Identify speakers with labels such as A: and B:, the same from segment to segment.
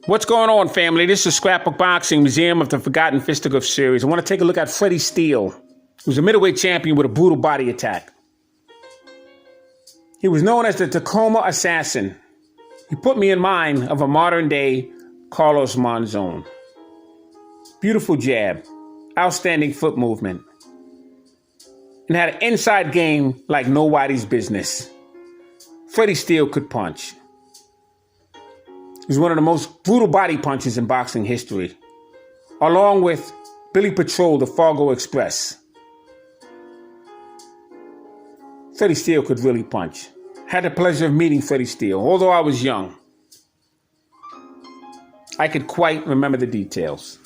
A: What's going on, family? This is Scrapbook Boxing, Museum of the Forgotten Fisticuffs series. I want to take a look at Freddie Steele, who's a middleweight champion with a brutal body attack. He was known as the Tacoma Assassin. He put me in mind of a modern-day Carlos Monzon. Beautiful jab, outstanding foot movement, and had an inside game like nobody's business. Freddie Steele could punch. He was one of the most brutal body punches in boxing history, along with Billy Patrol, the Fargo Express. Freddie Steele could really punch. Had the pleasure of meeting Freddie Steele. Although I was young, I could quite remember the details.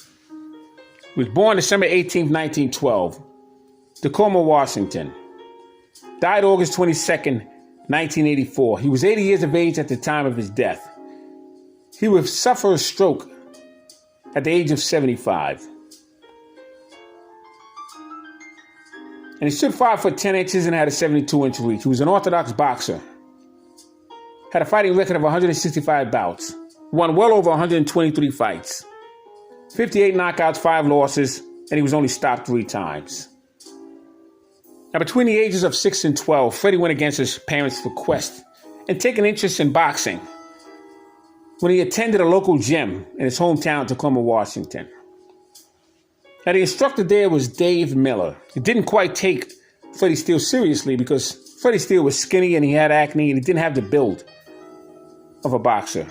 A: He was born December 18th, 1912, Tacoma, Washington. Died August 22nd, 1984. He was 80 years of age at the time of his death. He would suffer a stroke at the age of 75. And he stood 5 foot 10 inches and had a 72-inch reach. He was an orthodox boxer. Had a fighting record of 165 bouts. Won well over 123 fights. 58 knockouts, 5 losses, and he was only stopped 3 times. Now, between the ages of 6 and 12, Freddie went against his parents' request and took an interest in boxing when he attended a local gym in his hometown, Tacoma, Washington. Now, the instructor there was Dave Miller. He didn't quite take Freddie Steele seriously because Freddie Steele was skinny and he had acne and he didn't have the build of a boxer.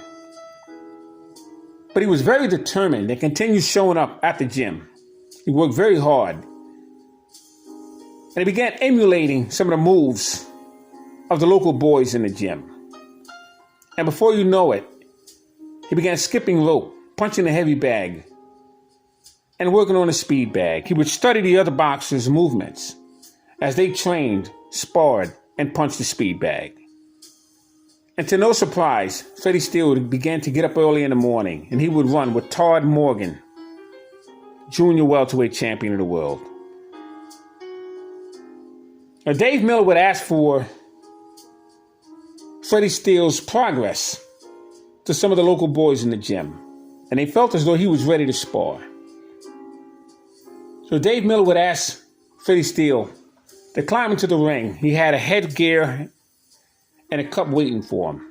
A: But he was very determined and continued showing up at the gym. He worked very hard. And he began emulating some of the moves of the local boys in the gym. And before you know it, he began skipping rope, punching the heavy bag, and working on the speed bag. He would study the other boxers' movements as they trained, sparred, and punched the speed bag. And to no surprise, Freddie Steele began to get up early in the morning, and he would run with Todd Morgan, junior welterweight champion of the world. Now, Dave Miller would ask for Freddie Steele's progress to some of the local boys in the gym, and they felt as though he was ready to spar. So Dave Miller would ask Freddie Steele to climb into the ring. He had a headgear and a cup waiting for him.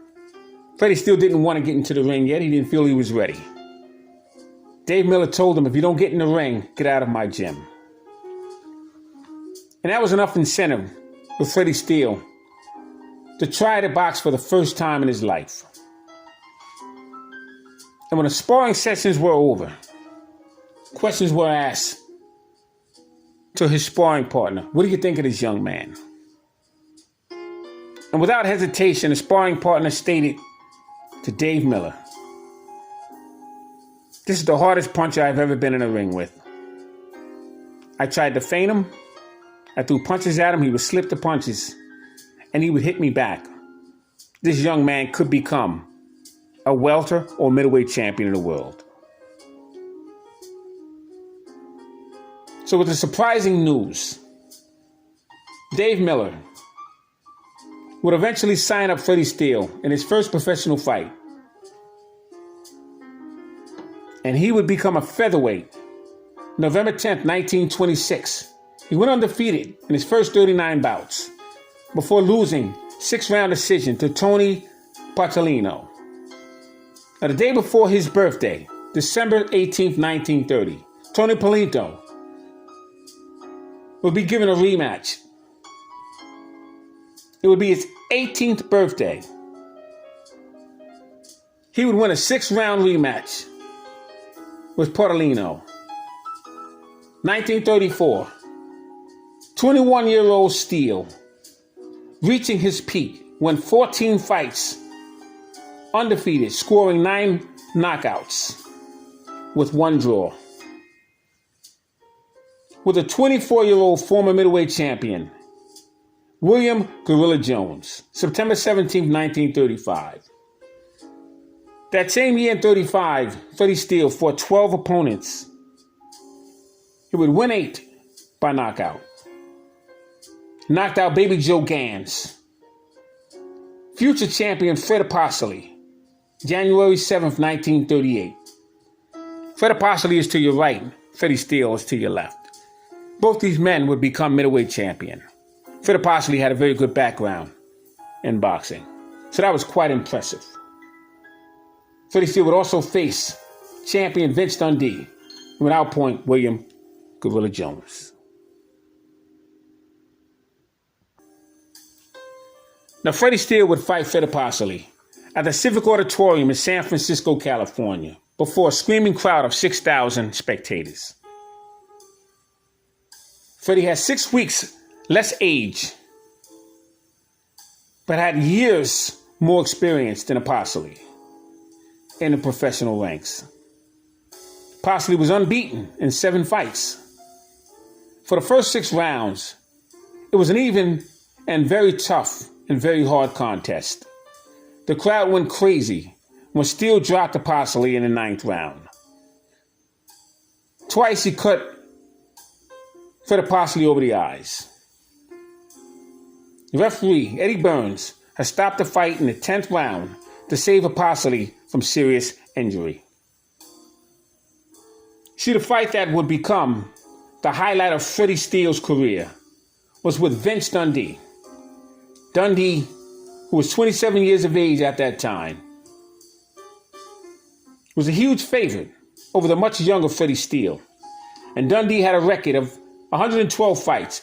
A: Freddie Steele didn't want to get into the ring yet. He didn't feel he was ready. Dave Miller told him, if you don't get in the ring, get out of my gym. And that was enough incentive for Freddie Steele to try to box for the first time in his life. And when the sparring sessions were over, questions were asked to his sparring partner. What do you think of this young man? And without hesitation, the sparring partner stated to Dave Miller, this is the hardest puncher I've ever been in a ring with. I tried to feint him. I threw punches at him. He would slip the punches, and he would hit me back. This young man could become a welter or middleweight champion of the world. So with the surprising news, Dave Miller would eventually sign up Freddie Steele in his first professional fight. And he would become a featherweight November 10th, 1926. He went undefeated in his first 39 bouts before losing 6-round decision to Tony Bartolino. Now, the day before his birthday, December 18th, 1930, Tony Polito would be given a rematch. It would be his 18th birthday. He would win a 6-round rematch with Bartolino. 1934, 21-year-old Steele, reaching his peak, won 14 fights, undefeated, scoring 9 knockouts with 1 draw. With a 24-year-old former middleweight champion, William Gorilla Jones, September 17, 1935. That same year in 35, Freddie Steele fought 12 opponents. He would win 8 by knockout. Knocked out Baby Joe Gans, future champion Fred Apostoli, January 7th, 1938. Fred Apostoli is to your right, Freddie Steele is to your left. Both these men would become middleweight champion. Fred Apostoli had a very good background in boxing, so that was quite impressive. Freddie Steele would also face champion Vince Dundee and would outpoint William Gorilla Jones. Now, Freddie Steele would fight Fred Apostoli at the Civic Auditorium in San Francisco, California, before a screaming crowd of 6,000 spectators. Freddie had 6 weeks less age, but had years more experience than Apostoli in the professional ranks. Apostoli was unbeaten in 7 fights. For the first 6 rounds, it was an even and very tough and very hard contest. The crowd went crazy when Steele dropped Apostoli in the 9th round. Twice he cut Fred Apostoli over the eyes. The referee, Eddie Burns, had stopped the fight in the 10th round to save Apostoli from serious injury. See, the fight that would become the highlight of Freddie Steele's career was with Vince Dundee. Dundee, who was 27 years of age at that time, was a huge favorite over the much younger Freddie Steele. And Dundee had a record of 112 fights,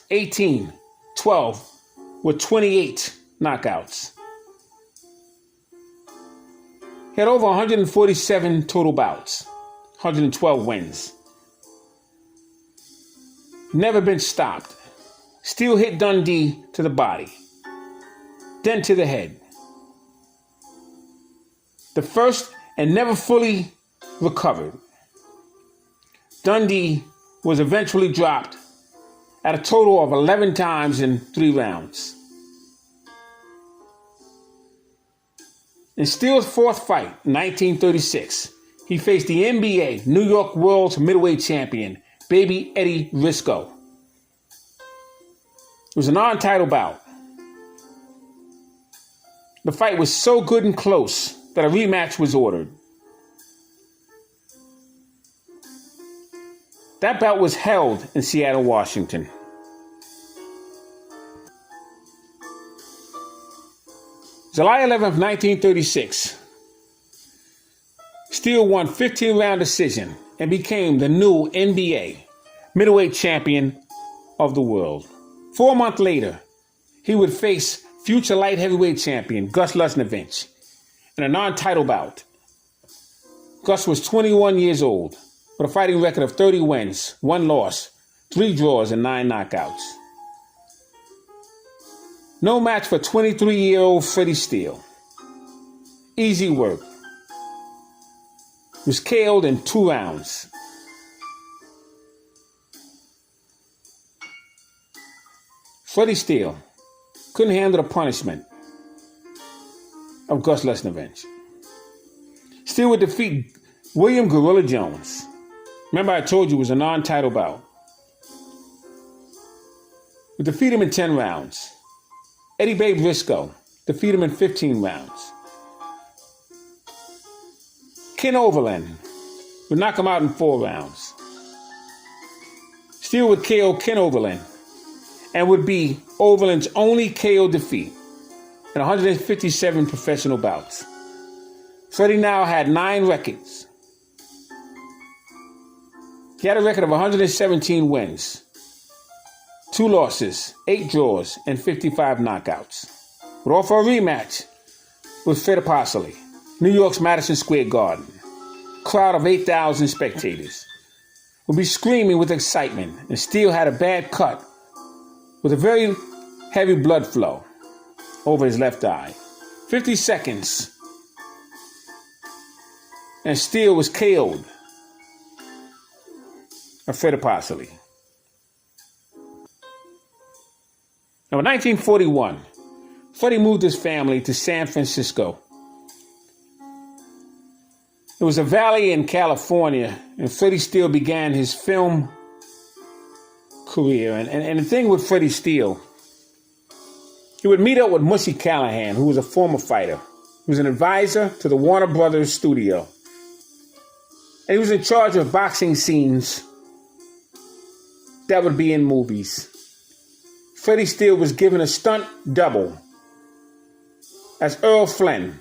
A: 12 with 28 knockouts. He had over 147 total bouts, 112 wins. Never been stopped. Steele hit Dundee to the body, then to the head. The first and never fully recovered. Dundee was eventually dropped at a total of 11 times in 3 rounds. In Steele's 4th fight, in 1936, he faced the NBA New York World's middleweight champion, Baby Eddie Risco. It was a non-title bout. The fight was so good and close that a rematch was ordered. That bout was held in Seattle, Washington. July 11th, 1936, Steele won 15-round decision and became the new NBA middleweight champion of the world. 4 months later, he would face future light heavyweight champion Gus Lusnovich in a non-title bout. Gus was 21 years old with a fighting record of 30 wins, 1 loss, 3 draws, and 9 knockouts. No match for 23-year-old Freddie Steele. Easy work. Was KO'd in 2 rounds. Freddie Steele couldn't handle the punishment of Gus Lusnovich. Steele would defeat William Gorilla Jones. Remember, I told you it was a non-title bout. Would defeat him in 10 rounds. Eddie Babe Risco defeat him in 15 rounds. Ken Overland would knock him out in 4 rounds. Steele would KO Ken Overland and would be Overland's only KO defeat in 157 professional bouts. Freddie now had 9 records. He had a record of 117 wins, 2 losses, 8 draws, and 55 knockouts. Would offer a rematch with Fred Apostoli, New York's Madison Square Garden. Crowd of 8,000 spectators would be screaming with excitement, and Steele had a bad cut with a very heavy blood flow over his left eye. 50 seconds, and Steele was KO'd by Fred Apostoli. Now, in 1941, Freddie moved his family to San Francisco. It was a valley in California, and Freddie Steele began his film career. And the thing with Freddie Steele, he would meet up with Mushy Callahan, who was a former fighter, He was an advisor to the Warner Brothers studio. And he was in charge of boxing scenes that would be in movies. Freddie Steele was given a stunt double as Earl Flynn,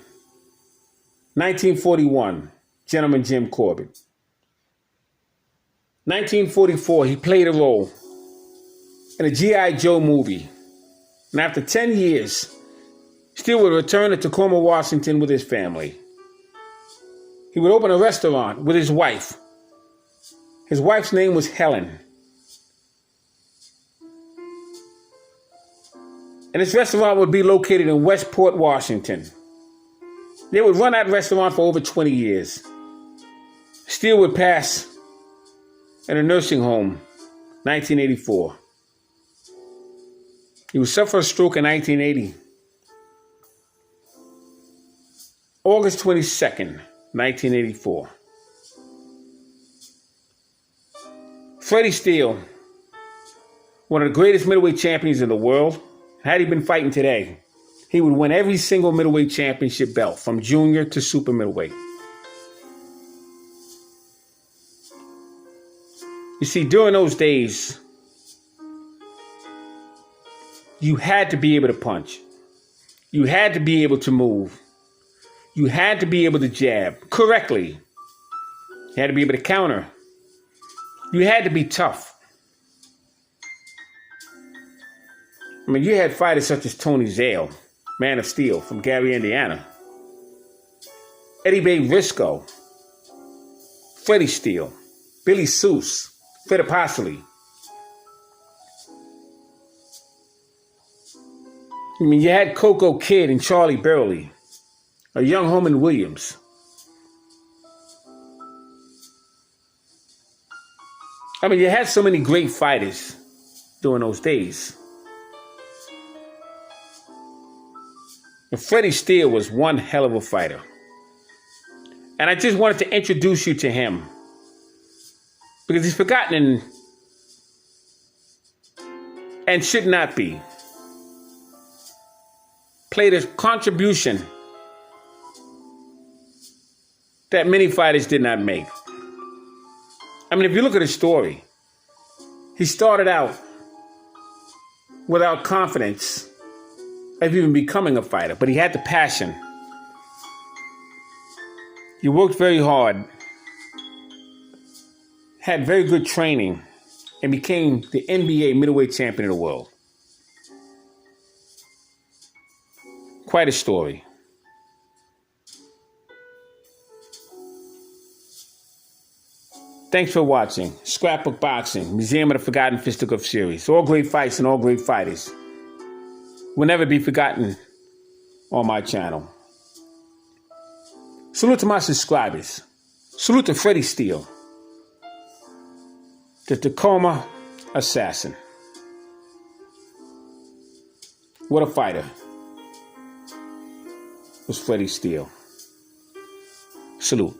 A: 1941, Gentleman Jim Corbett. 1944, he played a role in a G.I. Joe movie. And after 10 years, Steele would return to Tacoma, Washington with his family. He would open a restaurant with his wife. His wife's name was Helen. And this restaurant would be located in Westport, Washington. They would run that restaurant for over 20 years. Steele would pass in a nursing home, 1984. He would suffer a stroke in 1980. August 22nd, 1984. Freddie Steele, one of the greatest middleweight champions in the world. Had he been fighting today, he would win every single middleweight championship belt from junior to super middleweight. You see, during those days, you had to be able to punch. You had to be able to move. You had to be able to jab correctly. You had to be able to counter. You had to be tough. I mean, you had fighters such as Tony Zale, Man of Steel from Gary, Indiana. Eddie Bay Risco, Freddie Steele, Billy Seuss, Fred Apostoli. I mean, you had Coco Kidd and Charlie Burley, a young Holman Williams. I mean, you had so many great fighters during those days. And Freddie Steele was one hell of a fighter. And I just wanted to introduce you to him because he's forgotten and should not be. Played a contribution that many fighters did not make. I mean, if you look at his story, he started out without confidence of even becoming a fighter, but he had the passion. He worked very hard, had very good training, and became the NBA middleweight champion of the world. Quite a story. Thanks for watching Scrapbook Boxing, Museum of the Forgotten Fisticuffs series. All great fights and all great fighters will never be forgotten on my channel. Salute to my subscribers. Salute to Freddie Steele, the Tacoma assassin. What a fighter was Freddie Steele. Salute.